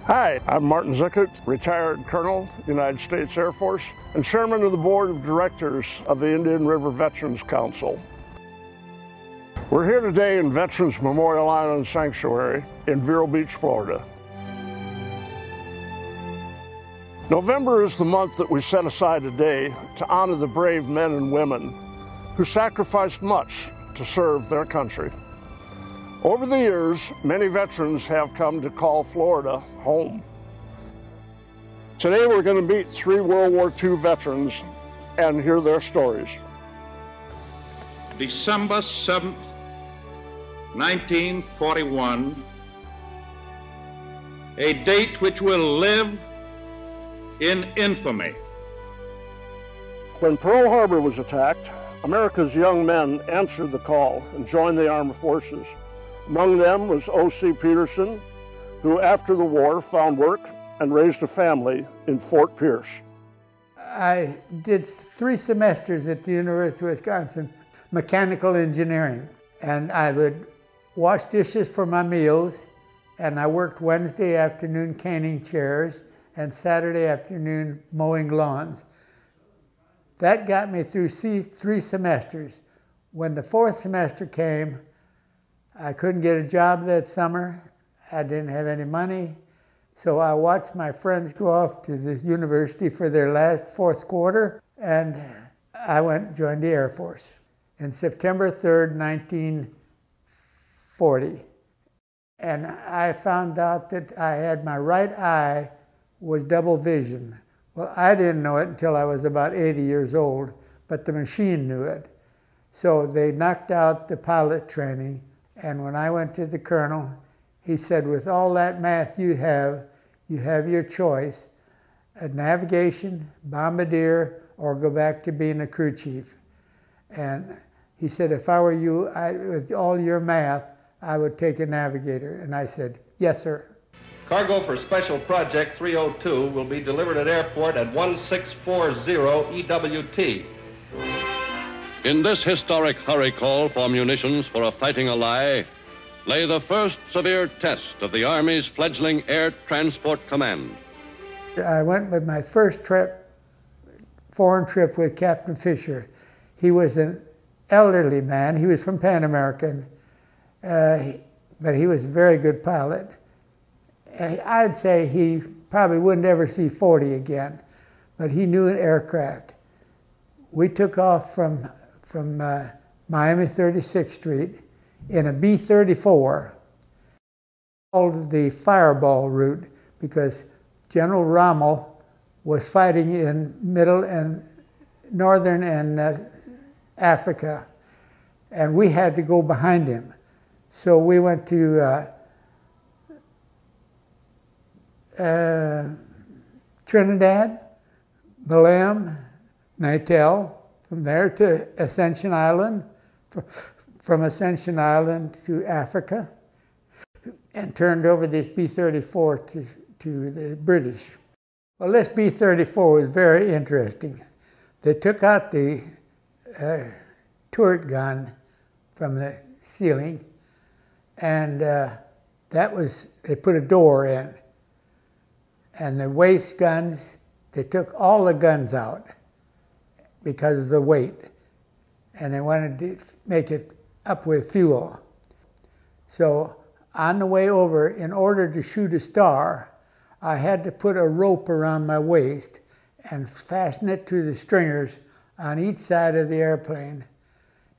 Hi, I'm Martin Zickett, retired Colonel, United States Air Force, and Chairman of the Board of Directors of the Indian River Veterans Council. We're here today in Veterans Memorial Island Sanctuary in Vero Beach, Florida. November is the month that we set aside today to honor the brave men and women who sacrificed much to serve their country. Over the years, many veterans have come to call Florida home. Today we're going to meet 3 World War II veterans and hear their stories. December 7th, 1941, a date which will live in infamy. When Pearl Harbor was attacked, America's young men answered the call and joined the armed forces. Among them was O.C. Peterson, who after the war found work and raised a family in Fort Pierce. I did 3 semesters at the University of Wisconsin, mechanical engineering. And I would wash dishes for my meals, and I worked Wednesday afternoon caning chairs and Saturday afternoon mowing lawns. That got me through 3 semesters. When the 4th semester came, I couldn't get a job that summer. I didn't have any money. So I watched my friends go off to the university for their last 4th quarter, and I went and joined the Air Force in September 3rd, 1940. And I found out that I had my right eye was double vision. Well, I didn't know it until I was about 80 years old, but the machine knew it. So they knocked out the pilot training. And when I went to the colonel, he said, with all that math you have your choice, a navigation, bombardier, or go back to being a crew chief. And he said, if I were you, with all your math, I would take a navigator. And I said, yes, sir. Cargo for Special Project 302 will be delivered at airport at 1640 EWT. In this historic hurry call for munitions for a fighting ally lay the first severe test of the Army's fledgling Air Transport Command. I went with my first trip, foreign trip with Captain Fisher. He was an elderly man. He was from Pan American, but he was a very good pilot. I'd say he probably wouldn't ever see 40 again, but he knew an aircraft. We took off from Miami 36th Street in a B-34, called the Fireball route, because General Rommel was fighting in middle and northern and Africa, and we had to go behind him. So we went to Trinidad, Belém, Natal, from there to Ascension Island, from Ascension Island to Africa, and turned over this B-34 to the British. Well, this B-34 was very interesting. They took out the turret gun from the ceiling, and they put a door in. And the waist guns, they took all the guns out because of the weight. And they wanted to make it up with fuel. So on the way over, in order to shoot a star, I had to put a rope around my waist and fasten it to the stringers on each side of the airplane,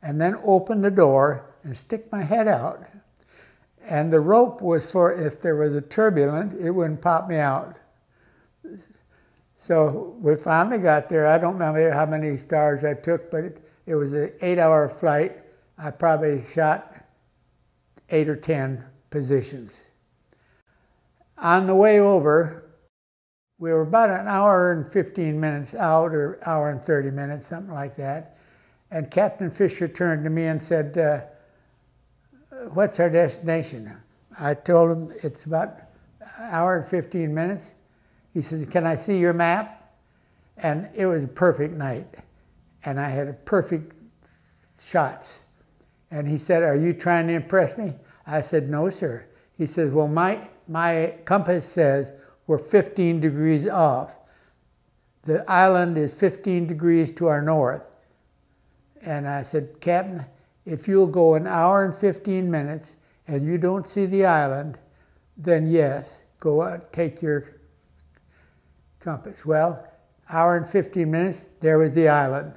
and then open the door and stick my head out. And the rope was for if there was a turbulence, it wouldn't pop me out. So we finally got there. I don't remember how many stars I took, but it was an 8-hour flight. I probably shot 8 or 10 positions. On the way over, we were about an hour and 15 minutes out, or hour and 30 minutes, something like that. And Captain Fisher turned to me and said, what's our destination? I told him it's about an hour and 15 minutes. He says, can I see your map? And it was a perfect night. And I had perfect shots. And he said, are you trying to impress me? I said, no, sir. He says, well, my my compass says we're 15 degrees off. The island is 15 degrees to our north. And I said, Captain, if you'll go an hour and 15 minutes and you don't see the island, then yes, go out, take your compass. Well, hour and 15 minutes, there was the island.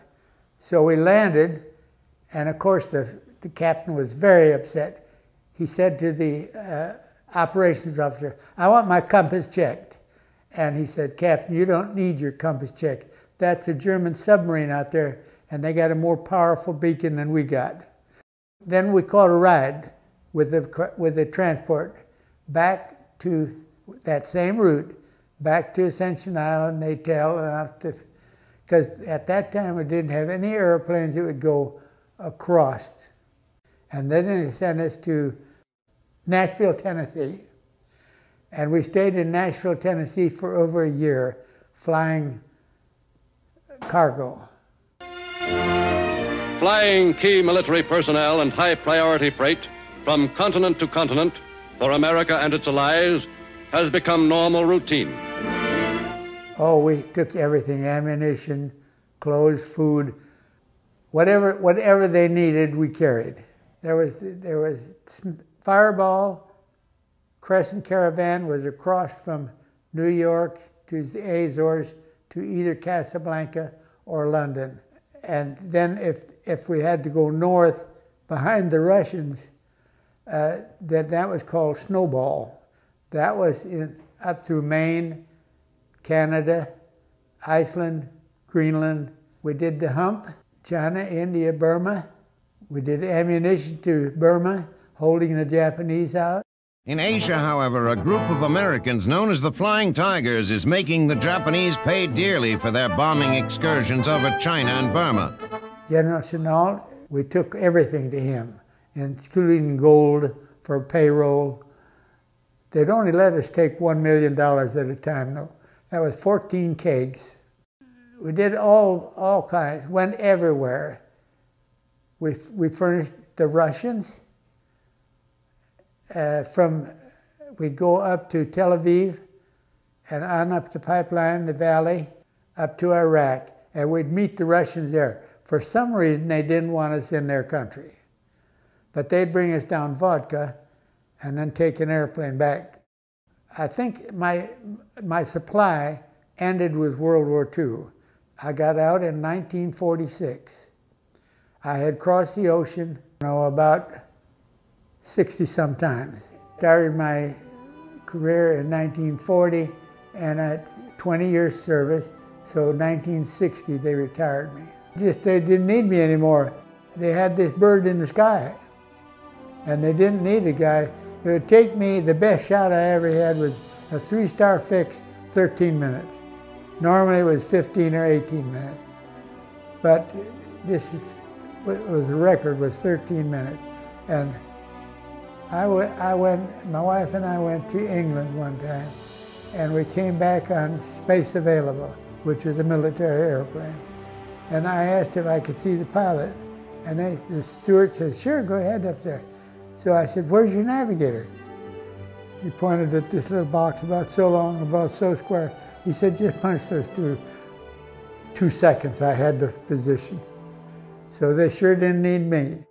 So we landed, and of course the captain was very upset. He said to the operations officer, I want my compass checked. And he said, Captain, you don't need your compass checked. That's a German submarine out there, and they got a more powerful beacon than we got. Then we caught a ride with the transport back to that same route, back to Ascension Island, Natal, and out to, because at that time we didn't have any airplanes that would go across. And then they sent us to Nashville, Tennessee. And we stayed in Nashville, Tennessee for over a year, flying cargo. Flying key military personnel and high-priority freight from continent to continent for America and its allies has become normal routine. Oh, we took everything, ammunition, clothes, food, whatever they needed, we carried. There was Fireball Crescent Caravan was across from New York to the Azores to either Casablanca or London. And then if we had to go north behind the Russians, that was called Snowball. That was up through Maine, Canada, Iceland, Greenland. We did the hump, China, India, Burma. We did ammunition to Burma, holding the Japanese out. In Asia, however, a group of Americans known as the Flying Tigers is making the Japanese pay dearly for their bombing excursions over China and Burma. General Chennault, we took everything to him, including gold for payroll. They'd only let us take $1 million at a time, though. That was 14 kegs. We did all kinds, went everywhere. We furnished the Russians. We'd go up to Tel Aviv and on up the pipeline, the valley, up to Iraq, and we'd meet the Russians there. For some reason, they didn't want us in their country. But they'd bring us down vodka and then take an airplane back. I think my supply ended with World War II. I got out in 1946. I had crossed the ocean, about 60-some times. Started my career in 1940 and at 20 years service, so 1960 they retired me. They didn't need me anymore. They had this bird in the sky and they didn't need a guy. It would take me, the best shot I ever had was a 3-star fix, 13 minutes. Normally it was 15 or 18 minutes. But this was the record, was 13 minutes. And my wife and I went to England one time, and we came back on Space Available, which was a military airplane. And I asked if I could see the pilot, and the steward said, sure, go ahead up there. So I said, where's your navigator? He pointed at this little box about so long, about so square. He said, just punch those through. 2 seconds, I had the position. So they sure didn't need me.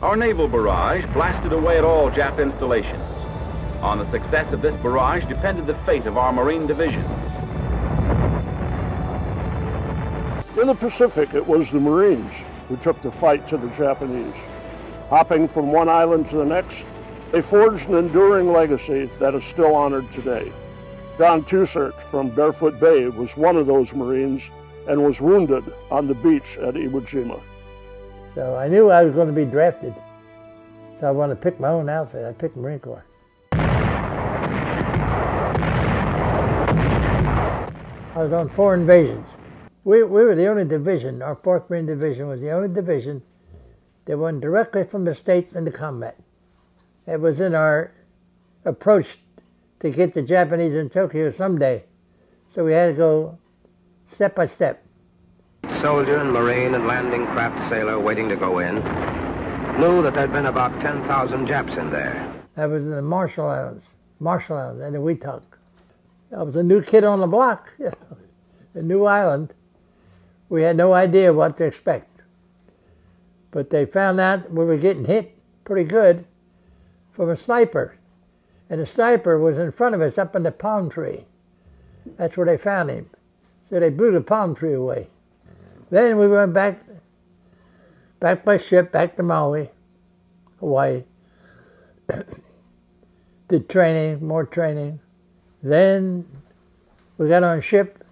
Our naval barrage blasted away at all Jap installations. On the success of this barrage depended the fate of our Marine divisions. In the Pacific, it was the Marines who took the fight to the Japanese. Hopping from one island to the next, they forged an enduring legacy that is still honored today. Don Tusert from Barefoot Bay was one of those Marines and was wounded on the beach at Iwo Jima. So I knew I was going to be drafted. So I wanted to pick my own outfit. I picked Marine Corps. I was on 4 invasions. We were the only division, our 4th Marine Division was the only division that went directly from the States into combat. It was in our approach to get the Japanese in Tokyo someday. So we had to go step by step. Soldier and Marine and landing craft sailor waiting to go in knew that there'd been about 10,000 Japs in there. That was in the Marshall Islands, and the Wetuck. I was a new kid on the block, a new island. We had no idea what to expect. But they found out we were getting hit pretty good from a sniper. And the sniper was in front of us up in the palm tree. That's where they found him. So they blew the palm tree away. Then we went back by ship, back to Maui, Hawaii. Did training, more training. Then we got on a ship,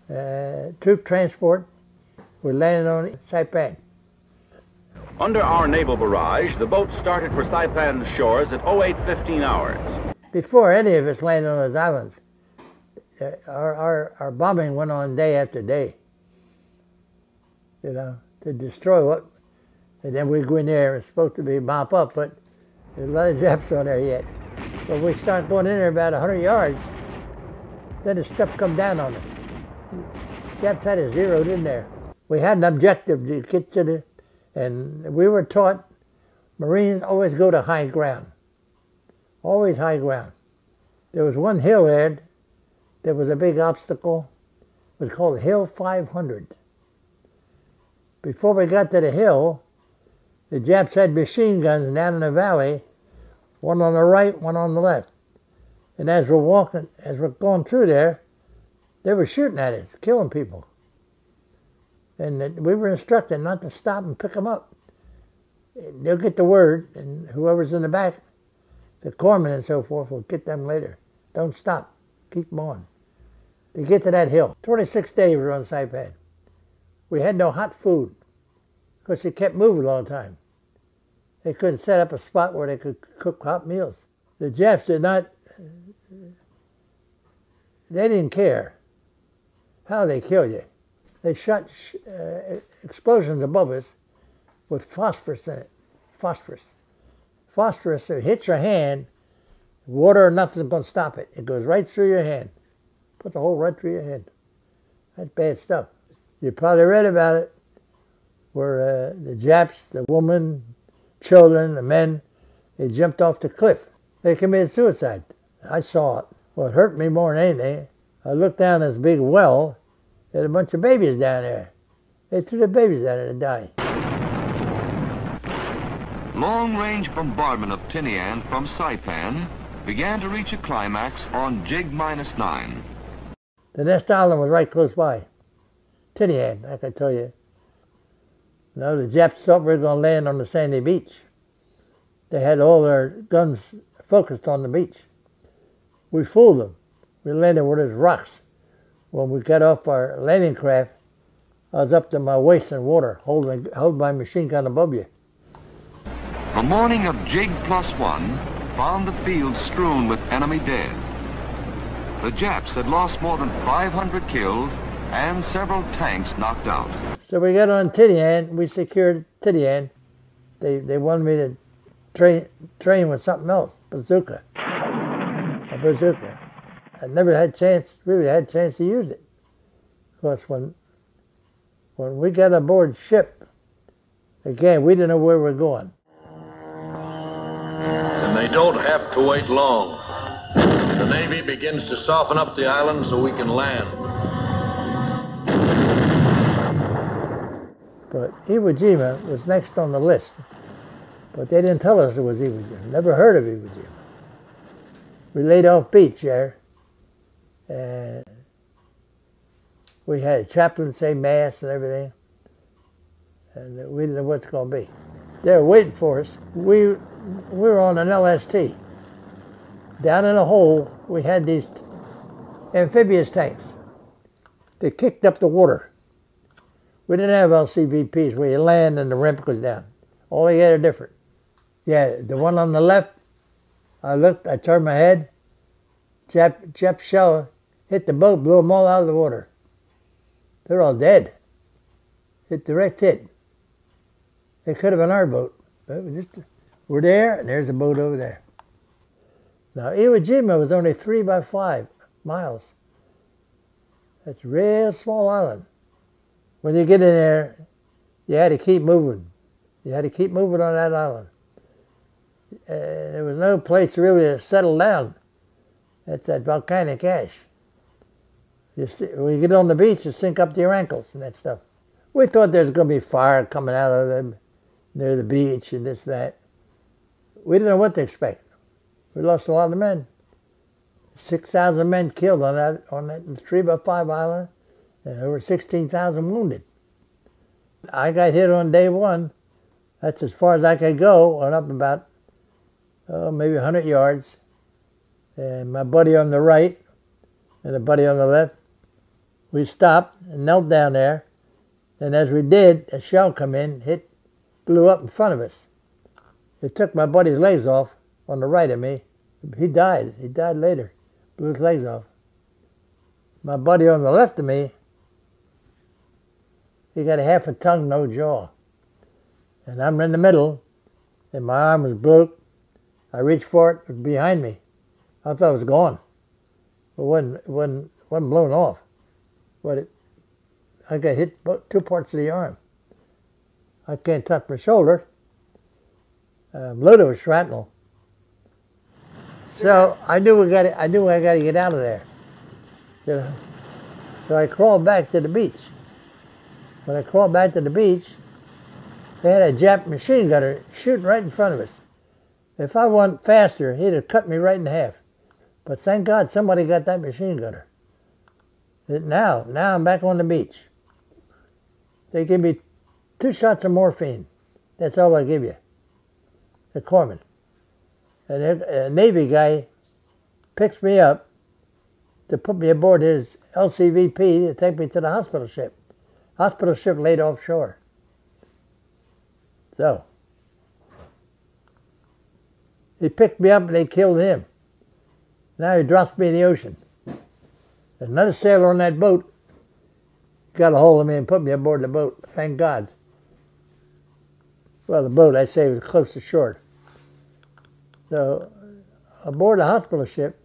troop transport. We landed on Saipan. Under our naval barrage, the boat started for Saipan's shores at 08:15 hours. Before any of us landed on those islands, our bombing went on day after day, you know, to destroy what, and then we go in there, it's supposed to be mop up, but there's a lot of Japs on there yet. But we start going in there about 100 yards, then the stuff come down on us. Japs had us zeroed in there. We had an objective to get to the, and we were taught Marines always go to high ground. Always high ground. There was one hill there was a big obstacle. It was called Hill 500. Before we got to the hill, the Japs had machine guns down in the valley, one on the right, one on the left. And as we're going through there, they were shooting at us, killing people. And we were instructed not to stop and pick them up. They'll get the word, and whoever's in the back, the corpsmen and so forth, will get them later. Don't stop. Keep them on. They get to that hill. 26 days we were on Saipan. We had no hot food because they kept moving all the time. They couldn't set up a spot where they could cook hot meals. The Japs did not, they didn't care how they kill you. They shot explosions above us with phosphorus in it. Phosphorus. Phosphorus, it hits your hand, water or nothing's going to stop it. It goes right through your hand. Puts a hole right through your hand. That's bad stuff. You probably read about it, where the Japs, the women, children, the men, they jumped off the cliff. They committed suicide. I saw it. Well, it hurt me more than anything. I looked down this big well, there had a bunch of babies down there. They threw the babies down there to die. Long-range bombardment of Tinian from Saipan began to reach a climax on Jig-9. The next island was right close by. Tinian, I can tell you. No, the Japs thought we were going to land on the sandy beach. They had all their guns focused on the beach. We fooled them. We landed where there's rocks. When we got off our landing craft, I was up to my waist in water, holding my machine gun above you. The morning of Jig+1 found the field strewn with enemy dead. The Japs had lost more than 500 killed and several tanks knocked out. So we got on Tinian. We secured Tinian. They wanted me to train with something else, bazooka. A bazooka. I never had really had a chance to use it. Of course, when we got aboard ship, again, we didn't know where we were going. And they don't have to wait long. The Navy begins to soften up the island so we can land. But Iwo Jima was next on the list. But they didn't tell us it was Iwo Jima. Never heard of Iwo Jima. We laid off beach there. And we had a chaplain say mass and everything. And we didn't know what it's going to be. They were waiting for us. We were on an LST. Down in a hole, we had these amphibious tanks. They kicked up the water. We didn't have LCVPs where you land and the ramp goes down. All they had are different. Yeah, the one on the left, I looked, I turned my head. Jap shell hit the boat, blew them all out of the water. They're all dead. Hit direct hit. It could have been our boat. But we're there, and there's a boat over there. Now, Iwo Jima was only 3 by 5 miles. That's a real small island. When you get in there, you had to keep moving. You had to keep moving on that island. There was no place really to settle down. It's that volcanic ash. When you get on the beach, you sink up to your ankles and that stuff. We thought there was going to be fire coming out of them near the beach and this, that. We didn't know what to expect. We lost a lot of men. 6,000 men killed on that 3x5 island, and over 16,000 wounded. I got hit on day one. That's as far as I could go, went up about maybe 100 yards. And my buddy on the right and a buddy on the left, we stopped and knelt down there. And as we did, a shell come in, blew up in front of us. It took my buddy's legs off on the right of me. He died. He died later. Blew his legs off. My buddy on the left of me, he got a half a tongue, no jaw. And I'm in the middle, and my arm was broke. I reached for it, it was behind me. I thought it was gone. It wasn't blown off. But I got hit 2 parts of the arm. I can't touch my shoulder. Loaded with shrapnel. So I knew I got to get out of there. You know? So I crawled back to the beach. When I crawled back to the beach, they had a Jap machine gunner shooting right in front of us. If I went faster, he'd have cut me right in half. But thank God somebody got that machine gunner. Now I'm back on the beach. They give me 2 shots of morphine. That's all I give you. The corpsman. And a Navy guy picks me up to put me aboard his LCVP to take me to the hospital ship. Hospital ship laid offshore. So, he picked me up and they killed him. Now he drops me in the ocean. Another sailor on that boat got a hold of me and put me aboard the boat. Thank God. Well, the boat, I say, was close to shore. So, aboard the hospital ship,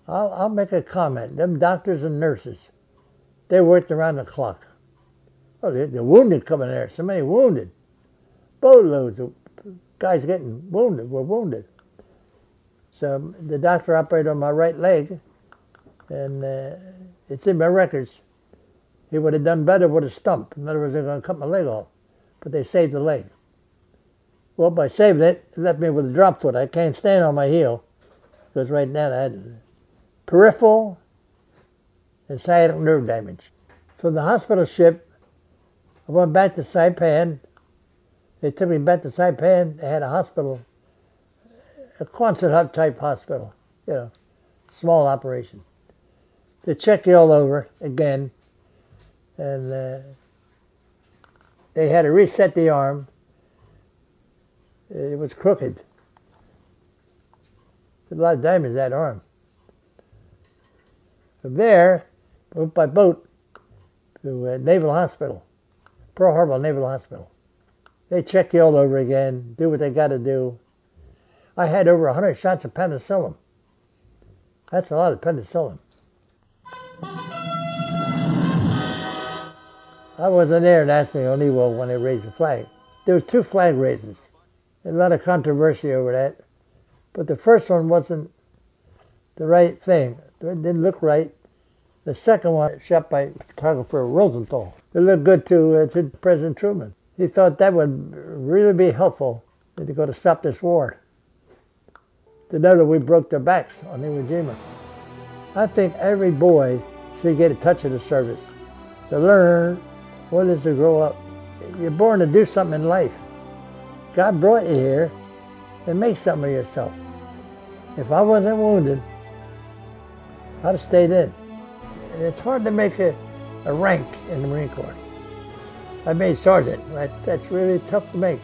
I'll make a comment. Them doctors and nurses, they worked around the clock. Oh, the wounded coming there. So many wounded. Boatloads of guys were wounded. So the doctor operated on my right leg, and it's in my records. He would have done better with a stump. In other words, they're going to cut my leg off. But they saved the leg. Well, by saving it, it left me with a drop foot. I can't stand on my heel, because right now I had peripheral and sciatic nerve damage. From the hospital ship, I went back to Saipan. They took me back to Saipan. They had a hospital, a Quonset hut type hospital, you know, small operation. They checked you all over again, and they had to reset the arm. It was crooked. There's a lot of damage to that arm. From there, I went by boat to Naval Hospital, Pearl Harbor Naval Hospital. They check you all over again, do what they got to do. I had over 100 shots of penicillin. That's a lot of penicillin. I wasn't there National O'Neill when they raised the flag. There was 2 flag raises. A lot of controversy over that. But the first one wasn't the right thing. It didn't look right. The second one, shot by photographer Rosenthal. It looked good to President Truman. He thought that would really be helpful to go to stop this war. To know that we broke their backs on Iwo Jima. I think every boy should get a touch of the service. To learn what it is to grow up. You're born to do something in life. God brought you here and make something of yourself. If I wasn't wounded, I'd have stayed in. And it's hard to make a rank in the Marine Corps. I made sergeant. That's really tough to make.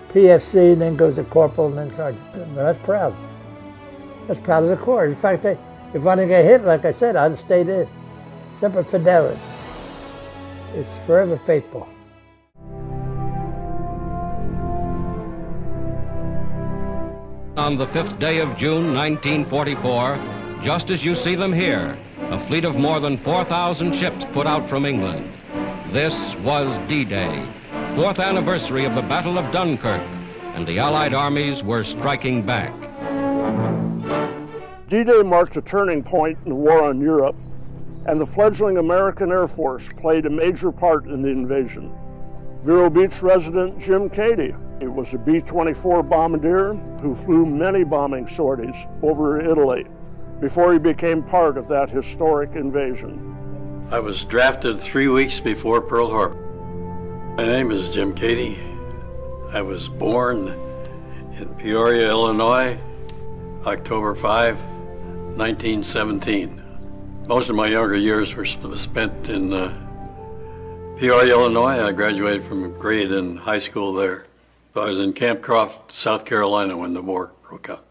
PFC, and then goes to corporal, and then sergeant. But that's proud. That's proud of the Corps. In fact, if I didn't get hit, like I said, I'd have stayed in. Semper Fidelis. It's forever faithful. On the 5th day of June, 1944, just as you see them here, a fleet of more than 4,000 ships put out from England. This was D-Day, 4th anniversary of the Battle of Dunkirk, and the Allied armies were striking back. D-Day marked a turning point in the war on Europe, and the fledgling American Air Force played a major part in the invasion. Vero Beach resident Jim Cady was a B-24 bombardier who flew many bombing sorties over Italy before he became part of that historic invasion. I was drafted 3 weeks before Pearl Harbor. My name is Jim Cady. I was born in Peoria, Illinois, October 5, 1917. Most of my younger years were spent in Peoria, Illinois. I graduated from a grade in high school there. So I was in Camp Croft, South Carolina when the war broke out.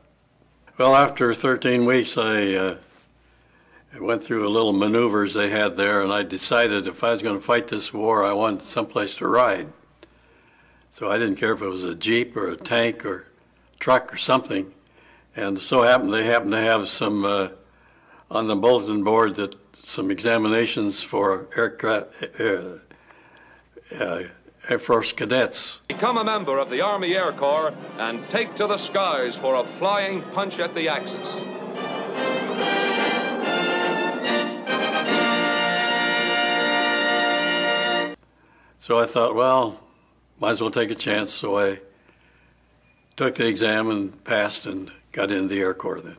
Well, after 13 weeks, I went through a little maneuvers they had there, and I decided if I was going to fight this war, I wanted someplace to ride. So I didn't care if it was a Jeep or a tank or truck or something. And so they happened to have some, on the bulletin board, that some examinations for Air Force cadets. Become a member of the Army Air Corps and take to the skies for a flying punch at the Axis. So I thought, well, might as well take a chance. So I took the exam and passed and got into the Air Corps then.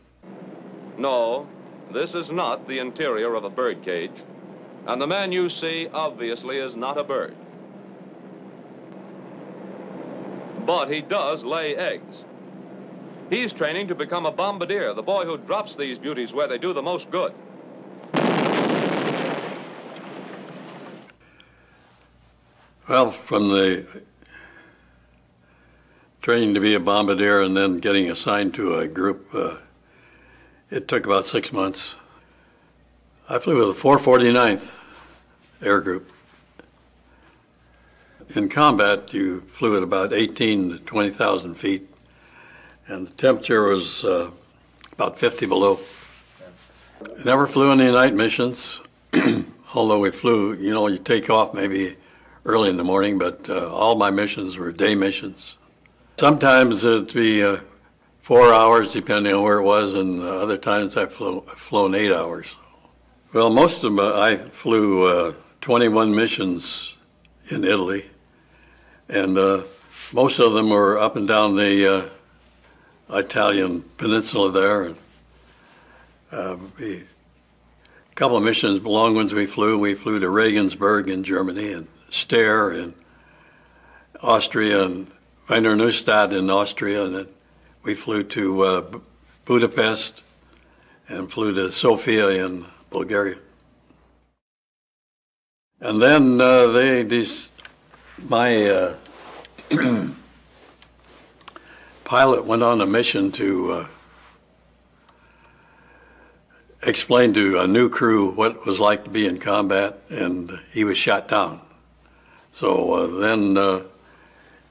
No, this is not the interior of a bird cage, and the man you see obviously is not a bird. But he does lay eggs. He's training to become a bombardier, the boy who drops these beauties where they do the most good. Well, from the training to be a bombardier and then getting assigned to a group, it took about 6 months. I flew with the 449th Air Group. In combat, you flew at about 18 to 20,000 feet, and the temperature was about 50 below. Never flew any night missions, although we flew, you take off maybe early in the morning, but all my missions were day missions. Sometimes it'd be 4 hours, depending on where it was, and other times I've flown 8 hours. Well, most of them, I flew 21 missions in Italy, and most of them were up and down the Italian peninsula there. And, a couple of missions, long ones we flew to Regensburg in Germany, and Steyr in Austria, and Wiener Neustadt in Austria, and then we flew to Budapest and flew to Sofia in Bulgaria. And then my pilot went on a mission to explain to a new crew what it was like to be in combat, and he was shot down. So then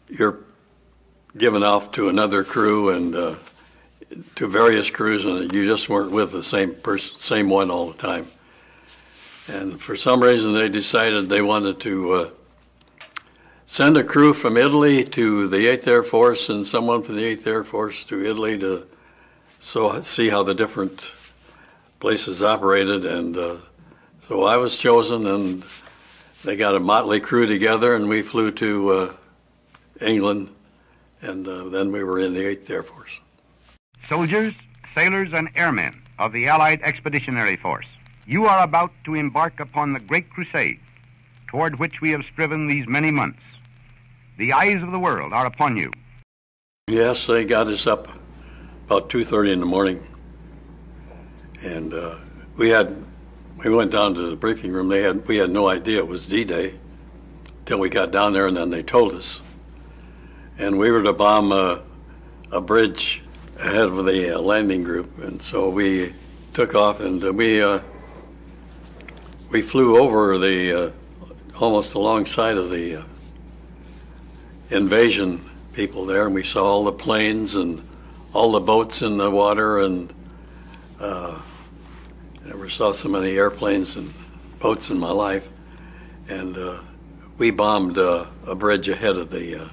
you're given off to another crew and to various crews, and you just weren't with the same one all the time. And for some reason, they decided they wanted to send a crew from Italy to the 8th Air Force and someone from the 8th Air Force to Italy to see how the different places operated. And so I was chosen, and they got a motley crew together, and we flew to England, and then we were in the 8th Air Force. Soldiers, sailors, and airmen of the Allied Expeditionary Force, you are about to embark upon the great crusade toward which we have striven these many months. The eyes of the world are upon you. Yes, they got us up about 2:30 in the morning, and we went down to the briefing room. We had no idea it was D-Day till we got down there, and then they told us. And we were to bomb a bridge ahead of the landing group, and so we took off, and we flew over the almost alongside of the invasion people there, and we saw all the planes and all the boats in the water, and never saw so many airplanes and boats in my life. And we bombed a bridge ahead of the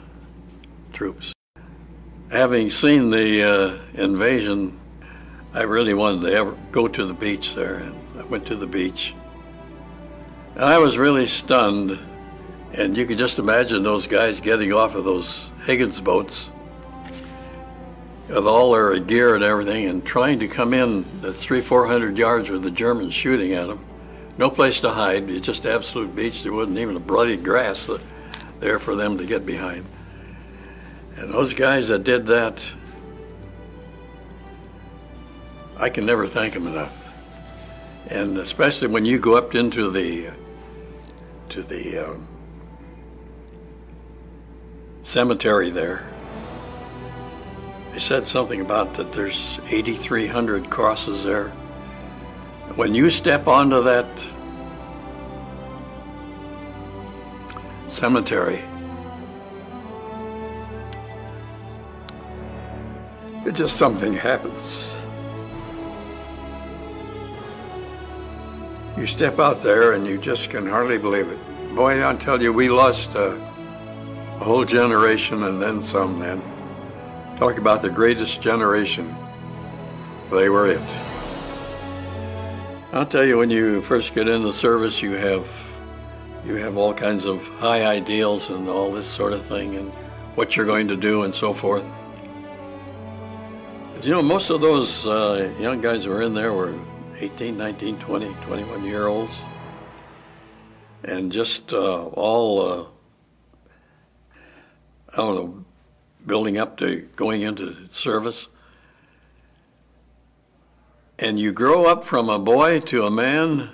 troops. Having seen the invasion, I really wanted to ever go to the beach there, and I went to the beach. And I was really stunned, and you could just imagine those guys getting off of those Higgins boats with all their gear and everything and trying to come in the 300-400 yards with the Germans shooting at them. No place to hide. It's just absolute beach. There wasn't even a bloody grass there for them to get behind. And those guys that did that, I can never thank them enough. And especially when you go up into the cemetery there, they said something about that there's 8,300 crosses there. When you step onto that cemetery, it just something happens. You step out there and you just can hardly believe it. Boy, I'll tell you, we lost a whole generation and then some, man. Talk about the greatest generation. They were it. I'll tell you, when you first get in the service, you have all kinds of high ideals and all this sort of thing and what you're going to do and so forth. But, you know, most of those young guys who were in there were 18, 19, 20, 21-year-olds. And just all, I don't know, building up to going into service. And you grow up from a boy to a man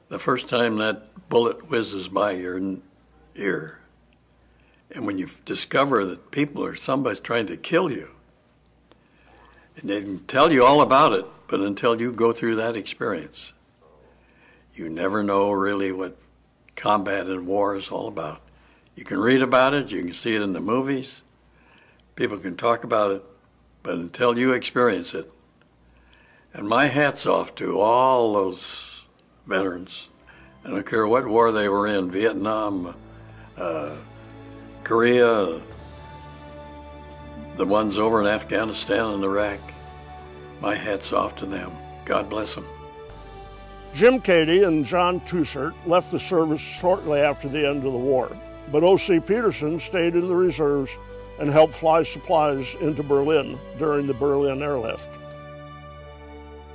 the first time that bullet whizzes by your ear. And when you discover that people or somebody's trying to kill you, and they can tell you all about it, but until you go through that experience, you never know really what combat and war is all about. You can read about it, you can see it in the movies, people can talk about it, but until you experience it. And my hat's off to all those veterans. I don't care what war they were in, Vietnam, Korea, the ones over in Afghanistan and Iraq. My hat's off to them. God bless them. Jim Cady and John Tussert left the service shortly after the end of the war, but O.C. Peterson stayed in the reserves and helped fly supplies into Berlin during the Berlin airlift.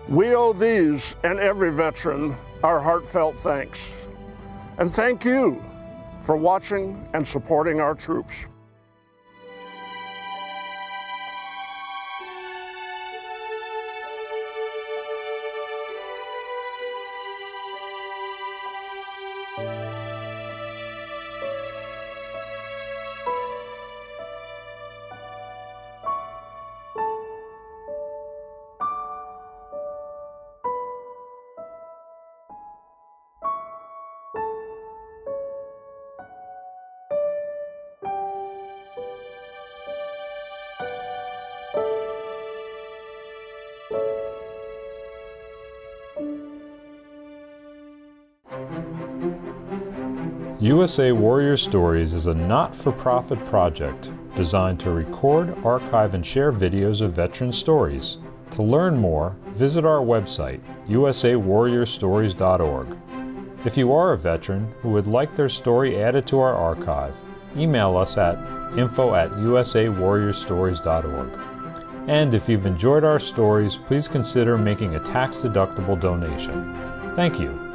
We owe these and every veteran our heartfelt thanks. And thank you for watching and supporting our troops. USA Warrior Stories is a not-for-profit project designed to record, archive, and share videos of veteran stories. To learn more, visit our website, usawarriorstories.org. If you are a veteran who would like their story added to our archive, email us at info@usawarriorstories.org. And if you've enjoyed our stories, please consider making a tax-deductible donation. Thank you.